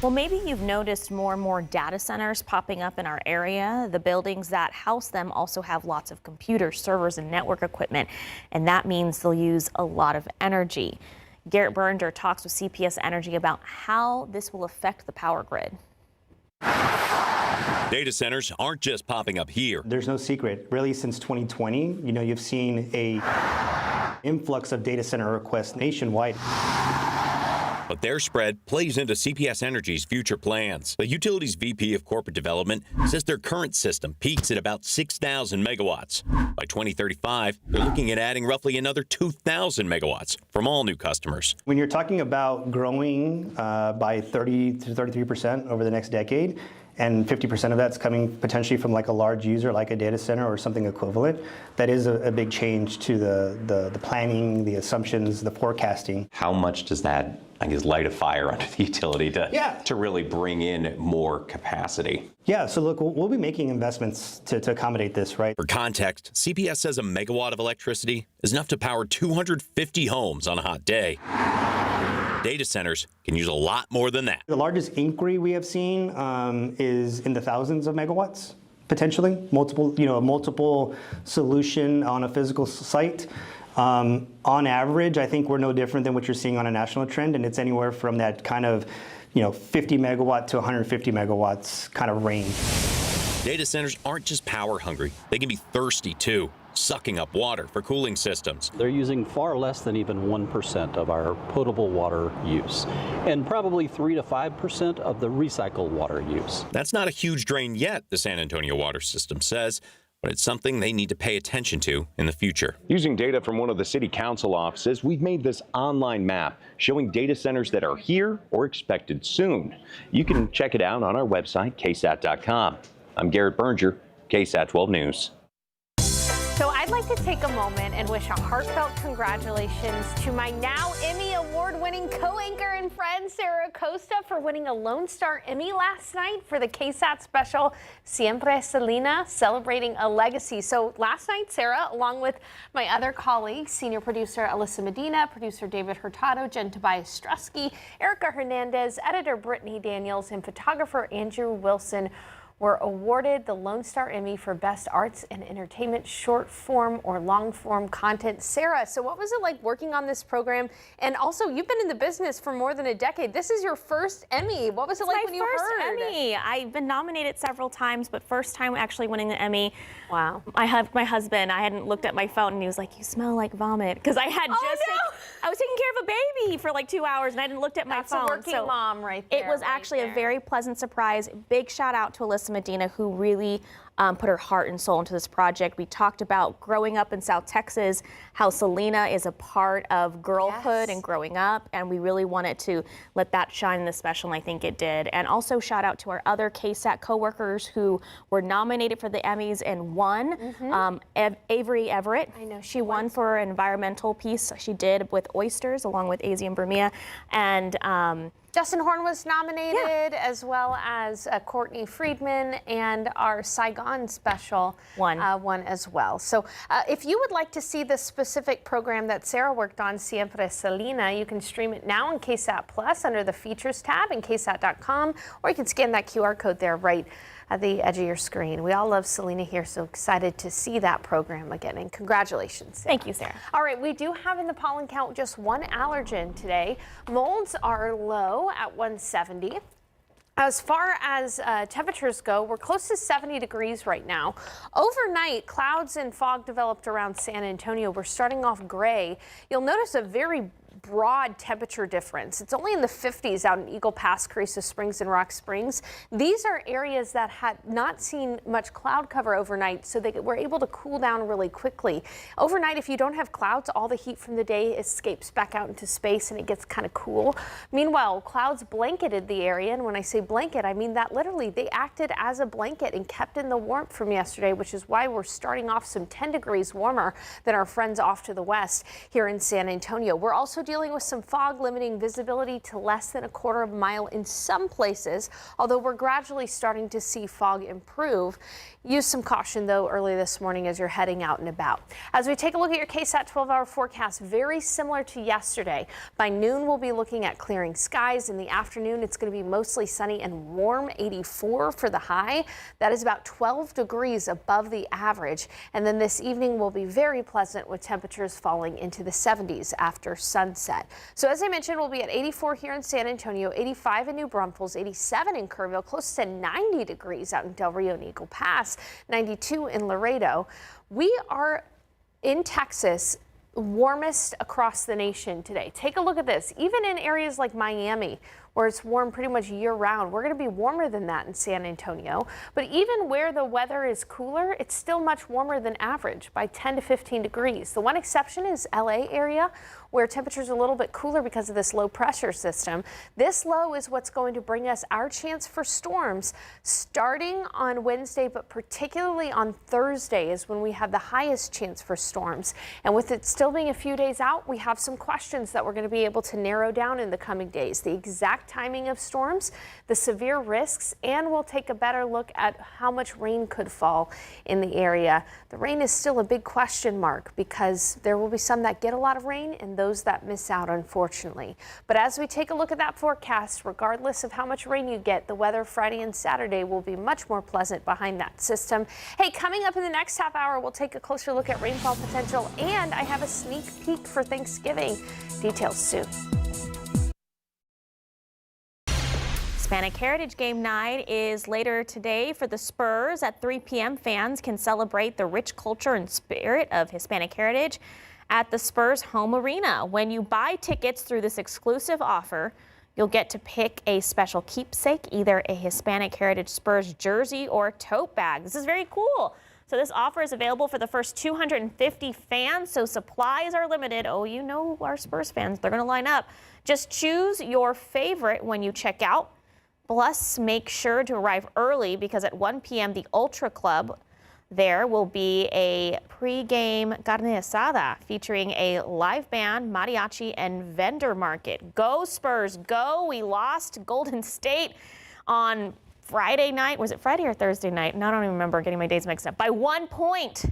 Well, maybe you've noticed more and more data centers popping up in our area. The buildings that house them also have lots of computers, servers, and network equipment, and that means they'll use a lot of energy. Garrett Berger talks with CPS Energy about how this will affect the power grid. Data centers aren't just popping up here. There's no secret. Really, since 2020, you've seen a influx of data center requests nationwide. But their spread plays into CPS Energy's future plans. The utility's VP of Corporate Development says their current system peaks at about 6,000 megawatts. By 2035, they're looking at adding roughly another 2,000 megawatts from all new customers. When you're talking about growing by 30 to 33% over the next decade, and 50% of that's coming potentially from like a large user like a data center or something equivalent, that is a big change to the planning, the assumptions, the forecasting. How much does that, I guess, light a fire under the utility to really bring in more capacity? Yeah, so look, we'll be making investments to accommodate this, right? For context, CPS says a megawatt of electricity is enough to power 250 homes on a hot day. Data centers can use a lot more than that. The largest inquiry we have seen is in the thousands of megawatts, potentially. Multiple solution on a physical site. On average, I think we're no different than what you're seeing on a national trend, and it's anywhere from that kind of 50 megawatt to 150 megawatts kind of range. Data centers aren't just power hungry, they can be thirsty too, sucking up water for cooling systems. They're using far less than even 1% of our potable water use, and probably 3 to 5% of the recycled water use. That's not a huge drain yet, the San Antonio water system says, but it's something they need to pay attention to in the future. Using data from one of the city council offices, we've made this online map showing data centers that are here or expected soon. You can check it out on our website, KSAT.com. I'm Garrett Berger, KSAT 12 News. So I'd like to take a moment and wish a heartfelt congratulations to my now Emmy award-winning co-anchor and friend, Sarah Acosta, for winning a Lone Star Emmy last night for the KSAT special Siempre Selena, celebrating a legacy. So last night, Sarah, along with my other colleagues, senior producer Alyssa Medina, producer David Hurtado, Jen Tobias Strusky, Erica Hernandez, editor Brittany Daniels, and photographer Andrew Wilson, were awarded the Lone Star Emmy for Best Arts and Entertainment short form or long form content. Sarah, so what was it like working on this program? And also, you've been in the business for more than a decade. This is your first Emmy. What was it like when you heard? My first Emmy. I've been nominated several times, but first time actually winning the Emmy. Wow. I have my husband. I hadn't looked at my phone, and he was like, "You smell like vomit," because I had I was taking care of a baby for like 2 hours, and I hadn't looked at my phone. That's a working mom right there. It was actually a very pleasant surprise. Big shout out to Alyssa Medina, who really put her heart and soul into this project. We talked about growing up in South Texas, how Selena is a part of girlhood and growing up, and we really wanted to let that shine in the special, and I think it did. And also shout out to our other KSAT coworkers who were nominated for the Emmys and won. Avery Everett, I know she won for an environmental piece she did with oysters, along with Azzy and Bermia, and Justin Horn was nominated, as well as Courtney Friedman, and our Saigon special won as well. So if you would like to see the specific program that Sarah worked on, Siempre Selena, you can stream it now on KSAT Plus under the Features tab in KSAT.com, or you can scan that QR code there right at the edge of your screen. We all love Selena here, so excited to see that program again, and congratulations, Sarah. Thank you, Sarah. All right, we do have in the pollen count just one allergen today. Molds are low at 170. As far as temperatures go, we're close to 70 degrees right now. Overnight, clouds and fog developed around San Antonio. We're starting off gray. You'll notice a very broad temperature difference. It's only in the 50s out in Eagle Pass, Carrizo Springs, and Rock Springs. These are areas that had not seen much cloud cover overnight, so they were able to cool down really quickly. Overnight, if you don't have clouds, all the heat from the day escapes back out into space and it gets kind of cool. Meanwhile, clouds blanketed the area, and when I say blanket, I mean that literally. They acted as a blanket and kept in the warmth from yesterday, which is why we're starting off some 10 degrees warmer than our friends off to the west here in San Antonio. We're also dealing dealing with some fog limiting visibility to less than a quarter of a mile in some places, although we're gradually starting to see fog improve. Use some caution, though, early this morning as you're heading out and about. As we take a look at your KSAT 12-hour forecast, very similar to yesterday. By noon, we'll be looking at clearing skies. In the afternoon, it's going to be mostly sunny and warm, 84 for the high. That is about 12 degrees above the average. And then this evening will be very pleasant with temperatures falling into the 70s after sunset. So as I mentioned, we'll be at 84 here in San Antonio, 85 in New Braunfels, 87 in Kerrville, close to 90 degrees out in Del Rio and Eagle Pass, 92 in Laredo. We are in Texas, warmest across the nation today. Take a look at this. Even in areas like Miami, where it's warm pretty much year round, we're going to be warmer than that in San Antonio. But even where the weather is cooler, it's still much warmer than average by 10 to 15 degrees. The one exception is LA area, where temperatures are a little bit cooler because of this low pressure system. This low is what's going to bring us our chance for storms starting on Wednesday, but particularly on Thursday is when we have the highest chance for storms. And with it still being a few days out, we have some questions that we're going to be able to narrow down in the coming days. The exact timing of storms, the severe risks, and we'll take a better look at how much rain could fall in the area. The rain is still a big question mark because there will be some that get a lot of rain and those that miss out, unfortunately. But as we take a look at that forecast, regardless of how much rain you get, the weather Friday and Saturday will be much more pleasant behind that system. Hey, coming up in the next half hour, we'll take a closer look at rainfall potential, and I have a sneak peek for Thanksgiving. Details soon. Hispanic Heritage Game Night is later today for the Spurs. At 3 p.m., fans can celebrate the rich culture and spirit of Hispanic heritage at the Spurs home arena. When you buy tickets through this exclusive offer, you'll get to pick a special keepsake, either a Hispanic Heritage Spurs jersey or tote bag. This is very cool. So this offer is available for the first 250 fans, so supplies are limited. Oh, you know our Spurs fans, they're going to line up. Just choose your favorite when you check out. Plus, make sure to arrive early because at 1 p.m. the Ultra Club there will be a pre-game carne asada featuring a live band, mariachi, and vendor market. Go Spurs, go! We lost Golden State on Friday night. Was it Friday or Thursday night? No, I don't even remember, getting my days mixed up. By 1 point.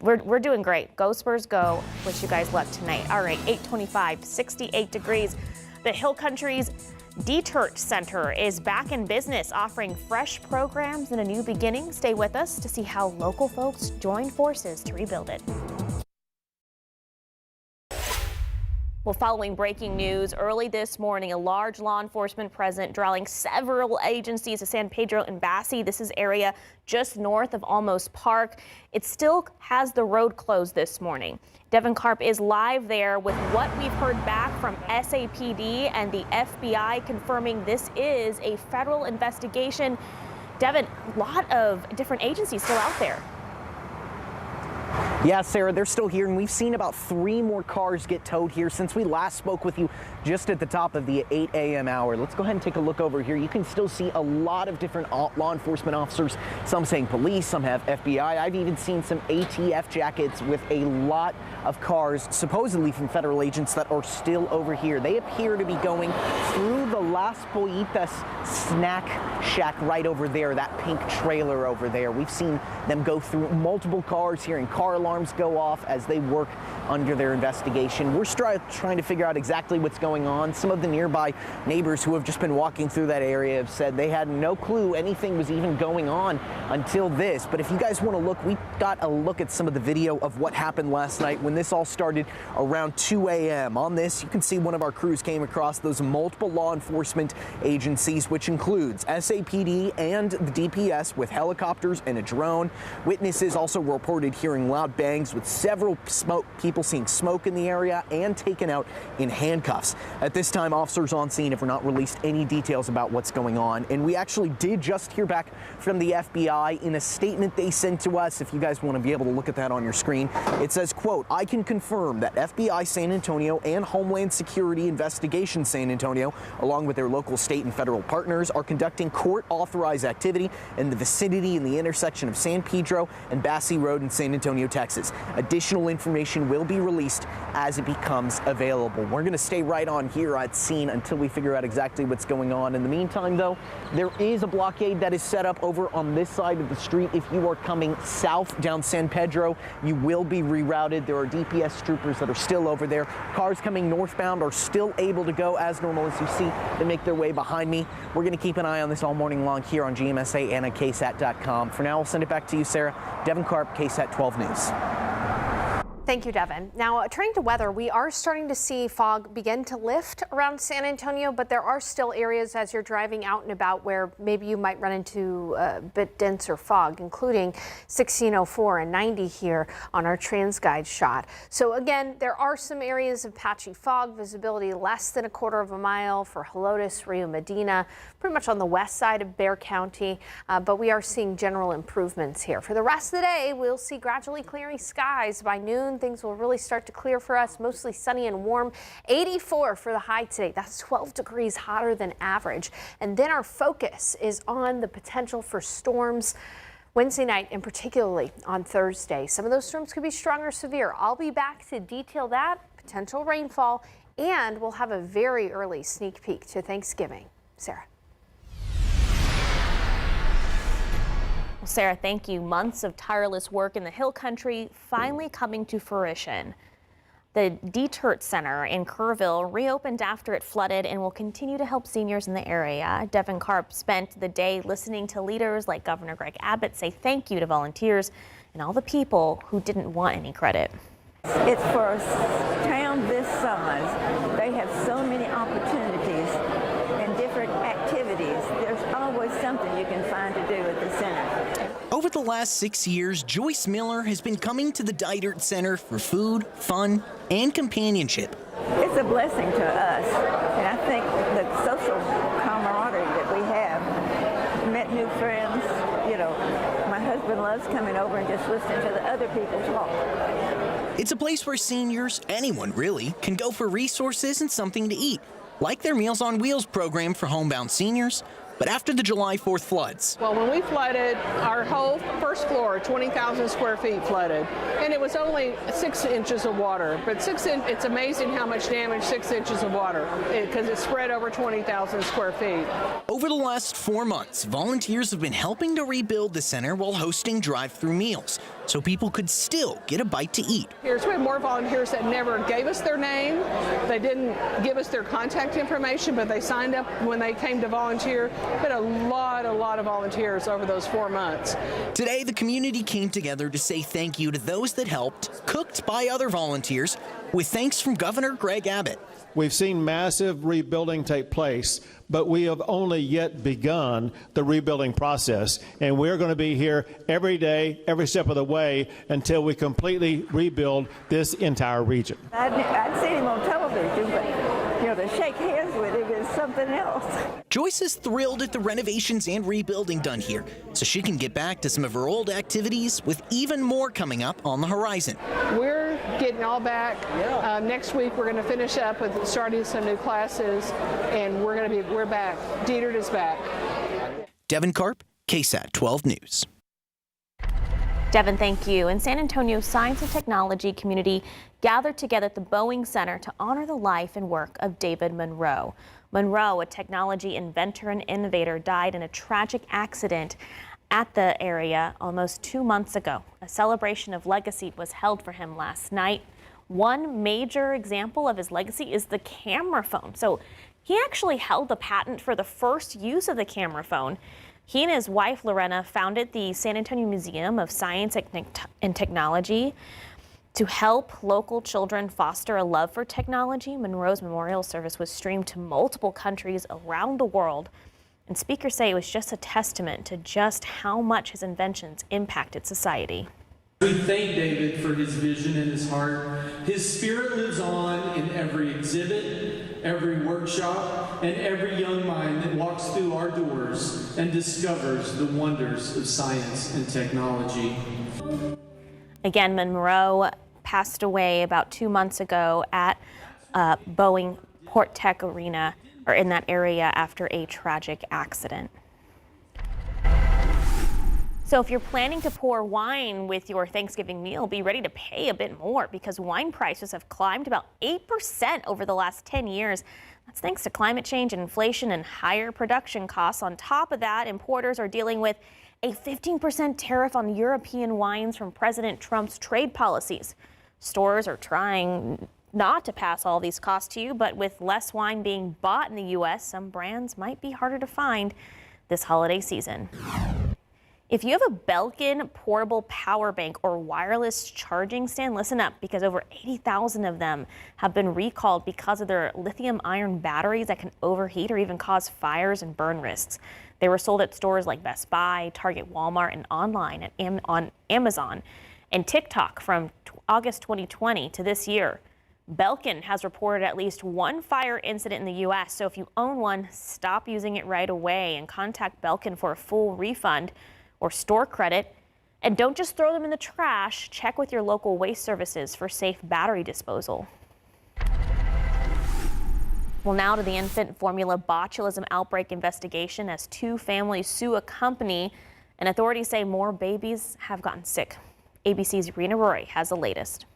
We're doing great. Go Spurs, go. Wish you guys luck tonight. All right, 8:25, 68 degrees. The Hill Country's Dietert Center is back in business, offering fresh programs and a new beginning. Stay with us to see how local folks join forces to rebuild it. Well, following breaking news early this morning, a large law enforcement presence drawing several agencies to San Pedro and Bassi. This is area just north of Almos Park. It still has the road closed this morning. Devin Karp is live there with what we've heard back from SAPD and the FBI confirming this is a federal investigation. Devin, a lot of different agencies still out there. Yeah, Sarah, they're still here, and we've seen about 3 more cars get towed here since we last spoke with you just at the top of the 8 a.m. hour. Let's go ahead and take a look over here. You can still see a lot of different law enforcement officers, some saying police, some have FBI. I've even seen some ATF jackets with a lot of cars, supposedly from federal agents, that are still over here. They appear to be going through the Las Pollitas snack shack right over there, that pink trailer over there. We've seen them go through multiple cars here, and car alarms go off as they work under their investigation. We're trying to figure out exactly what's going on. Some of the nearby neighbors who have just been walking through that area have said they had no clue anything was even going on until this. But if you guys want to look, we got a look at some of the video of what happened last night when this all started around 2 a.m. On this, you can see one of our crews came across those multiple law enforcement agencies, which includes SAPD and the DPS with helicopters and a drone. Witnesses also reported hearing loud bangs with several people seeing smoke in the area and taken out in handcuffs. At this time, officers on scene have not released any details about what's going on, and we actually did just hear back from the FBI in a statement they sent to us. If you guys want to be able to look at that on your screen, it says, quote, "I can confirm that FBI San Antonio and Homeland Security Investigation San Antonio, along with their local state and federal partners, are conducting court-authorized activity in the vicinity in the intersection of San Pedro and Bassi Road in San Antonio, Texas. Texas. Additional information will be released as it becomes available. We're going to stay right on here at scene until we figure out exactly what's going on. In the meantime, though, there is a blockade that is set up over on this side of the street. If you are coming south down San Pedro, you will be rerouted. There are DPS troopers that are still over there. Cars coming northbound are still able to go as normal. As you see, they make their way behind me. We're going to keep an eye on this all morning long here on GMSA and at KSAT.com. For now, I'll send it back to you, Sarah. Devin Karp, KSAT 12 News. Thank you, Devin. Now, turning to weather, we are starting to see fog begin to lift around San Antonio, but there are still areas as you're driving out and about where maybe you might run into a bit denser fog, including 1604 and 90 here on our TransGuide shot. So again, there are some areas of patchy fog, visibility less than a quarter of a mile for Helotes, Rio Medina, pretty much on the west side of Bexar County, but we are seeing general improvements here. For the rest of the day, we'll see gradually clearing skies. By noon, things will really start to clear for us, mostly sunny and warm. 84 for the high today. That's 12 degrees hotter than average. And then our focus is on the potential for storms Wednesday night and particularly on Thursday. Some of those storms could be strong or severe. I'll be back to detail that, potential rainfall, and we'll have a very early sneak peek to Thanksgiving. Sarah. Well, Sarah, thank you. Months of tireless work in the Hill Country finally coming to fruition. The Dietert Center in Kerrville reopened after it flooded and will continue to help seniors in the area. Devin Karp spent the day listening to leaders like Governor Greg Abbott say thank you to volunteers and all the people who didn't want any credit. It's for a town this size. They have so many opportunities and different activities. There's always something you can find to do at the center. Over the last 6 years, Joyce Miller has been coming to the Dietert Center for food, fun, and companionship. It's a blessing to us, and I think the social camaraderie that we have, met new friends, you know, my husband loves coming over and just listening to the other people talk. It's a place where seniors, anyone really, can go for resources and something to eat, like their Meals on Wheels program for homebound seniors. But after the July 4th floods. Well, when we flooded, our whole first floor, 20,000 square feet flooded, and it was only 6 inches of water. But it's amazing how much damage 6 inches of water, because it spread over 20,000 square feet. Over the last 4 months, volunteers have been helping to rebuild the center while hosting drive-through meals, so people could still get a bite to eat. We have more volunteers that never gave us their name. They didn't give us their contact information, but they signed up when they came to volunteer. But a lot of volunteers over those 4 months. Today, the community came together to say thank you to those that helped, cooked by other volunteers, with thanks from Governor Greg Abbott. We've seen massive rebuilding take place, but we have only yet begun the rebuilding process. And we're going to be here every day, every step of the way, until we completely rebuild this entire region. I'd seen him on television, but you know, to shake hands with him is something else. Joyce is thrilled at the renovations and rebuilding done here, so she can get back to some of her old activities with even more coming up on the horizon. We're getting all back. Next week we're going to finish up with starting some new classes, and we're back. Dietert is back. Devin Karp, KSAT 12 News. Devin, thank you. And San Antonio's science and technology community gathered together at the Boeing Center to honor the life and work of David Monroe. Monroe, a technology inventor and innovator, died in a tragic accident at the area almost 2 months ago. A celebration of legacy was held for him last night. One major example of his legacy is the camera phone. So he actually held the patent for the first use of the camera phone. He and his wife, Lorena, founded the San Antonio Museum of Science and Technology to help local children foster a love for technology. Monroe's memorial service was streamed to multiple countries around the world. And speakers say it was just a testament to just how much his inventions impacted society. We thank David for his vision and his heart. His spirit lives on in every exhibit, every workshop, and every young mind that walks through our doors and discovers the wonders of science and technology. Again, Monroe passed away about 2 months ago at Boeing Port Tech Arena, or in that area, after a tragic accident. So if you're planning to pour wine with your Thanksgiving meal, be ready to pay a bit more because wine prices have climbed about 8% over the last 10 years. That's thanks to climate change and inflation and higher production costs. On top of that, importers are dealing with a 15% tariff on European wines from President Trump's trade policies. Stores are trying not to pass all these costs to you, but with less wine being bought in the U.S., some brands might be harder to find this holiday season. If you have a Belkin portable power bank or wireless charging stand, listen up, because over 80,000 of them have been recalled because of their lithium iron batteries that can overheat or even cause fires and burn risks. They were sold at stores like Best Buy, Target, Walmart, and online on Amazon and TikTok from August 2020 to this year. Belkin has reported at least one fire incident in the U.S., so if you own one, stop using it right away and contact Belkin for a full refund or store credit. And don't just throw them in the trash. Check with your local waste services for safe battery disposal. Well, now to the infant formula botulism outbreak investigation as two families sue a company, and authorities say more babies have gotten sick. ABC's Rena Roy has the latest.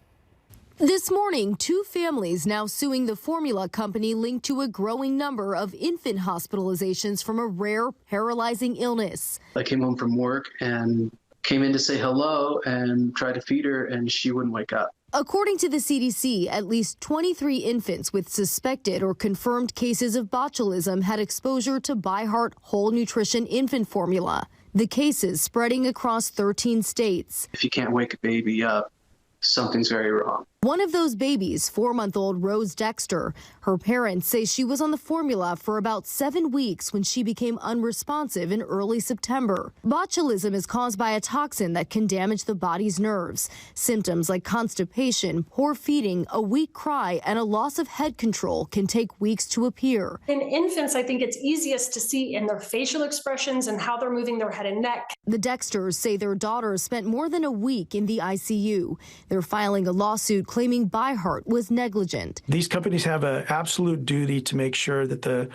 This morning, two families now suing the formula company linked to a growing number of infant hospitalizations from a rare, paralyzing illness. I came home from work and came in to say hello and tried to feed her, and she wouldn't wake up. According to the CDC, at least 23 infants with suspected or confirmed cases of botulism had exposure to ByHeart Whole Nutrition infant formula. The cases spreading across 13 states. If you can't wake a baby up, something's very wrong. One of those babies, 4-month-old Rose Dexter. Her parents say she was on the formula for about 7 weeks when she became unresponsive in early September. Botulism is caused by a toxin that can damage the body's nerves. Symptoms like constipation, poor feeding, a weak cry, and a loss of head control can take weeks to appear. In infants, I think it's easiest to see in their facial expressions and how they're moving their head and neck. The Dexters say their daughter spent more than a week in the ICU. They're filing a lawsuit claiming ByHeart was negligent. These companies have an absolute duty to make sure that that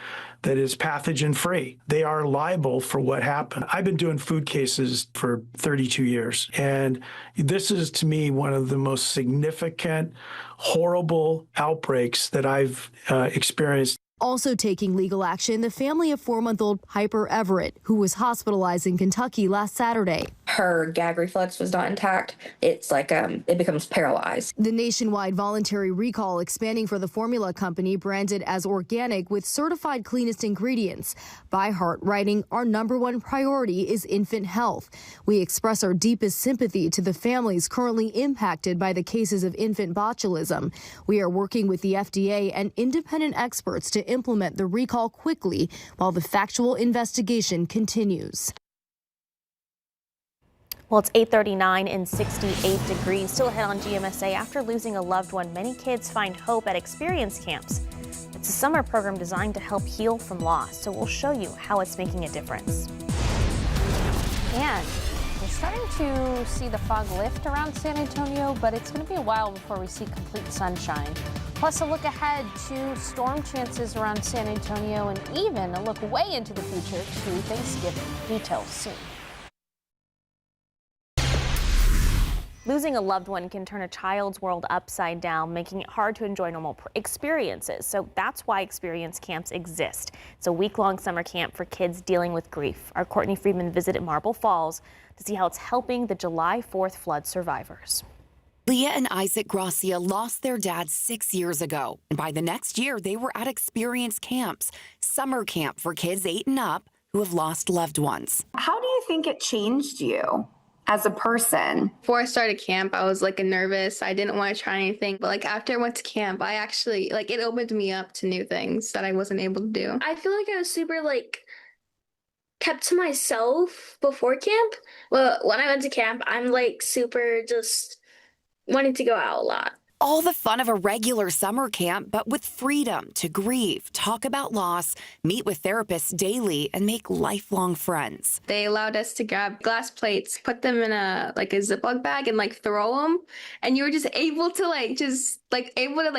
is pathogen free. They are liable for what happened. I've been doing food cases for 32 years, and this is to me one of the most significant, horrible outbreaks that I've experienced. Also taking legal action, the family of 4-month-old Piper Everett, who was hospitalized in Kentucky last Saturday. Her gag reflex was not intact. It's like it becomes paralyzed. The nationwide voluntary recall expanding for the formula company branded as organic with certified cleanest ingredients. ByHeart writing, our #1 priority is infant health. We express our deepest sympathy to the families currently impacted by the cases of infant botulism. We are working with the FDA and independent experts to implement the recall quickly while the factual investigation continues. Well, it's 8:39 and 68 degrees. Still ahead on GMSA. After losing a loved one, many kids find hope at experience camps. It's a summer program designed to help heal from loss. So we'll show you how it's making a difference. And we're starting to see the fog lift around San Antonio, but it's going to be a while before we see complete sunshine. Plus a look ahead to storm chances around San Antonio and even a look way into the future to Thanksgiving. Details soon. Losing a loved one can turn a child's world upside down, making it hard to enjoy normal experiences. So that's why experience camps exist. It's a week-long summer camp for kids dealing with grief. Our Courtney Friedman visited Marble Falls to see how it's helping the July 4th flood survivors. Leah and Isaac Gracia lost their dad 6 years ago, and by the next year, they were at experience camps, summer camp for kids 8 and up who have lost loved ones. How do you think it changed you as a person? Before I started camp, I was nervous. I didn't want to try anything. But after I went to camp, I actually it opened me up to new things that I wasn't able to do. I feel like I was super kept to myself before camp. Well, when I went to camp, I'm super just wanting to go out a lot. All the fun of a regular summer camp, but with freedom to grieve, talk about loss, meet with therapists daily, and make lifelong friends. They allowed us to grab glass plates, put them in a Ziploc bag and throw them. And you were just able to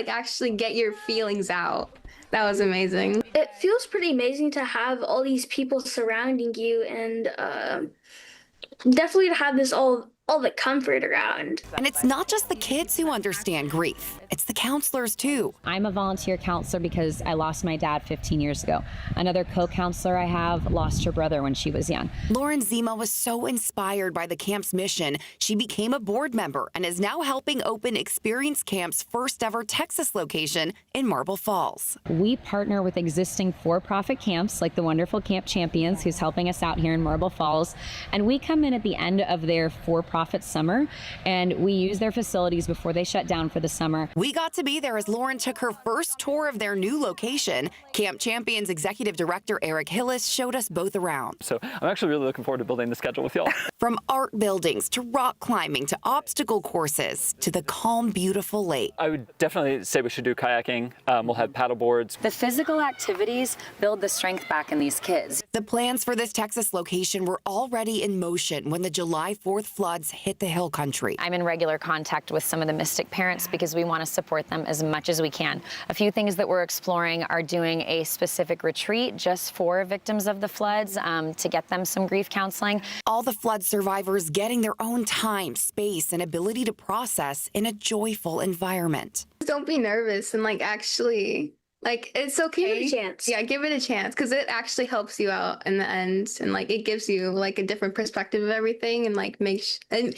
actually get your feelings out. That was amazing. It feels pretty amazing to have all these people surrounding you and definitely to have this all the comfort around. And it's not just the kids who understand grief, it's the counselors too. I'm a volunteer counselor because I lost my dad 15 years ago. Another co-counselor I have lost her brother when she was young. Lauren Zima was so inspired by the camp's mission, she became a board member and is now helping open Experience Camp's first ever Texas location in Marble Falls. We partner with existing for-profit camps like the wonderful Camp Champions, who's helping us out here in Marble Falls. And we come in at the end of their for-profit summer, and we use their facilities before they shut down for the summer. We got to be there as Lauren took her first tour of their new location. Camp Champions Executive Director Eric Hillis showed us both around. So I'm actually really looking forward to building the schedule with y'all. From art buildings to rock climbing to obstacle courses to the calm, beautiful lake. I would definitely say we should do kayaking. We'll have paddle boards. The physical activities build the strength back in these kids. The plans for this Texas location were already in motion when the July 4th floods hit the hill country. I'm in regular contact with some of the Mystic parents because we want to support them as much as we can. A few things that we're exploring are doing a specific retreat just for victims of the floods to get them some grief counseling. All the flood survivors getting their own time, space, and ability to process in a joyful environment. Don't be nervous and actually, it's okay. Give it a chance. Yeah, give it a chance because it actually helps you out in the end, and it gives you a different perspective of everything, and and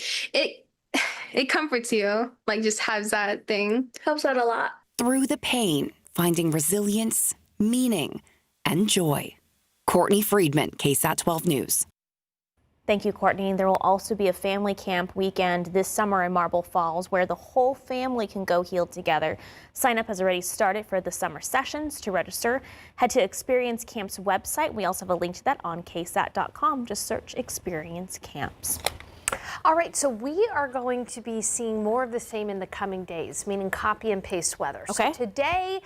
it comforts you. Just has that thing. Helps out a lot. Through the pain, finding resilience, meaning, and joy. Courtney Friedman, KSAT 12 News. Thank you, Courtney. There will also be a family camp weekend this summer in Marble Falls where the whole family can go heal together. Sign up has already started for the summer sessions. To register, head to Experience Camp's website. We also have a link to that on KSAT.com. Just search Experience Camps. All right, so we are going to be seeing more of the same in the coming days, meaning copy and paste weather. Okay. So today,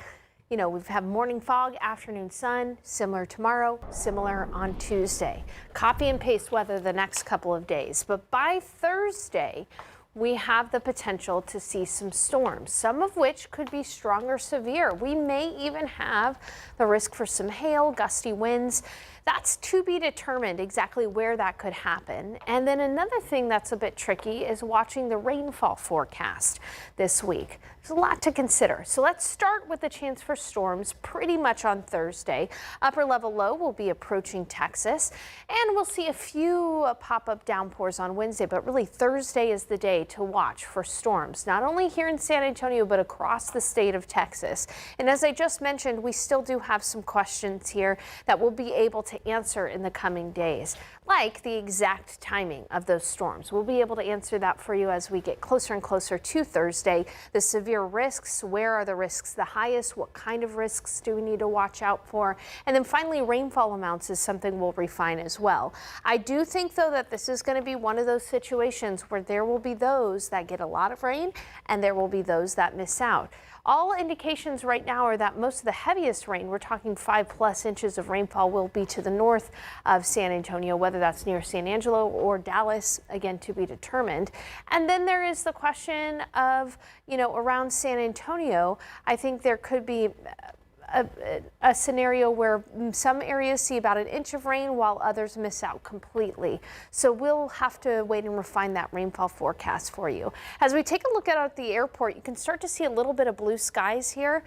we've had morning fog, afternoon sun, similar tomorrow, similar on Tuesday. Copy and paste weather the next couple of days. But by Thursday, we have the potential to see some storms, some of which could be strong or severe. We may even have the risk for some hail, gusty winds. That's to be determined exactly where that could happen. And then another thing that's a bit tricky is watching the rainfall forecast this week. There's a lot to consider. So let's start with the chance for storms pretty much on Thursday. Upper level low will be approaching Texas, and we'll see a few pop-up downpours on Wednesday, but really Thursday is the day to watch for storms, not only here in San Antonio, but across the state of Texas. And as I just mentioned, we still do have some questions here that we'll be able to answer in the coming days, like the exact timing of those storms. We'll be able to answer that for you as we get closer and closer to Thursday. The severe risks, where are the risks the highest? What kind of risks do we need to watch out for? And then finally, rainfall amounts is something we'll refine as well. I do think, though, that this is going to be one of those situations where there will be those that get a lot of rain and there will be those that miss out. All indications right now are that most of the heaviest rain, we're talking 5+ inches of rainfall, will be to the north of San Antonio, whether that's near San Angelo or Dallas, again, to be determined. And then there is the question of, around San Antonio, I think there could be a scenario where some areas see about 1 inch of rain while others miss out completely. So we'll have to wait and refine that rainfall forecast for you. As we take a look at the airport, you can start to see a little bit of blue skies here.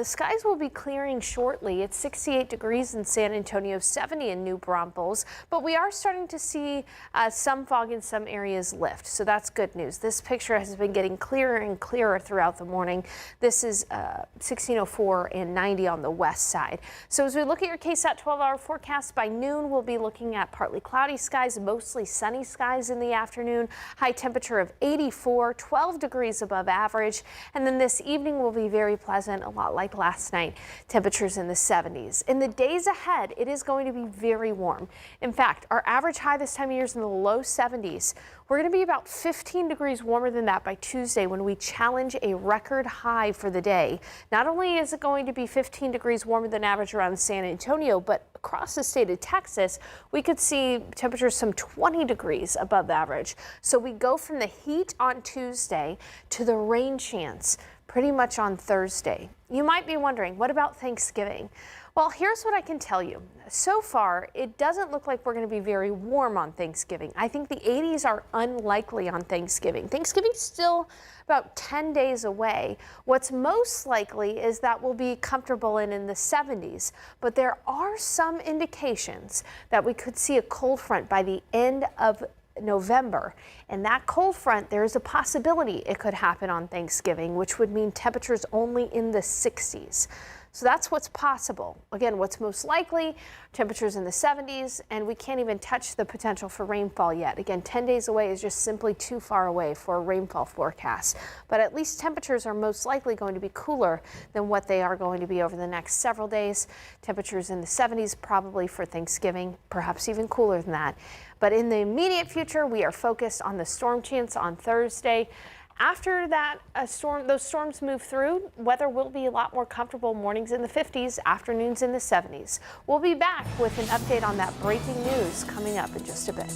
Skies will be clearing shortly. It's 68 degrees in San Antonio, 70 in New Braunfels, but we are starting to see some fog in some areas lift. So that's good news. This picture has been getting clearer and clearer throughout the morning. This is 1604 and 90 on the west side. So as we look at your KSAT 12-hour forecast, by noon we'll be looking at partly cloudy skies, mostly sunny skies in the afternoon, high temperature of 84, 12 degrees above average, and then this evening will be very pleasant, a lot like last night, temperatures in the 70s. In the days ahead, it is going to be very warm. In fact, our average high this time of year is in the low 70s. We're going to be about 15 degrees warmer than that by Tuesday when we challenge a record high for the day. Not only is it going to be 15 degrees warmer than average around San Antonio, but across the state of Texas, we could see temperatures some 20 degrees above average. So we go from the heat on Tuesday to the rain chance pretty much on Thursday. You might be wondering, what about Thanksgiving? Well, here's what I can tell you. So far, it doesn't look like we're going to be very warm on Thanksgiving. I think the 80s are unlikely on Thanksgiving. Thanksgiving's still about 10 days away. What's most likely is that we'll be comfortable in the 70s, but there are some indications that we could see a cold front by the end of November. And that cold front, there is a possibility it could happen on Thanksgiving, which would mean temperatures only in the 60s. So that's what's possible. Again, what's most likely, temperatures in the 70s, and we can't even touch the potential for rainfall yet. Again, 10 days away is just simply too far away for a rainfall forecast. But at least temperatures are most likely going to be cooler than what they are going to be over the next several days. Temperatures in the 70s probably for Thanksgiving, perhaps even cooler than that. But in the immediate future, we are focused on the storm chance on Thursday. After that, those storms move through, weather will be a lot more comfortable. Mornings in the 50s, afternoons in the 70s. We'll be back with an update on that breaking news coming up in just a bit.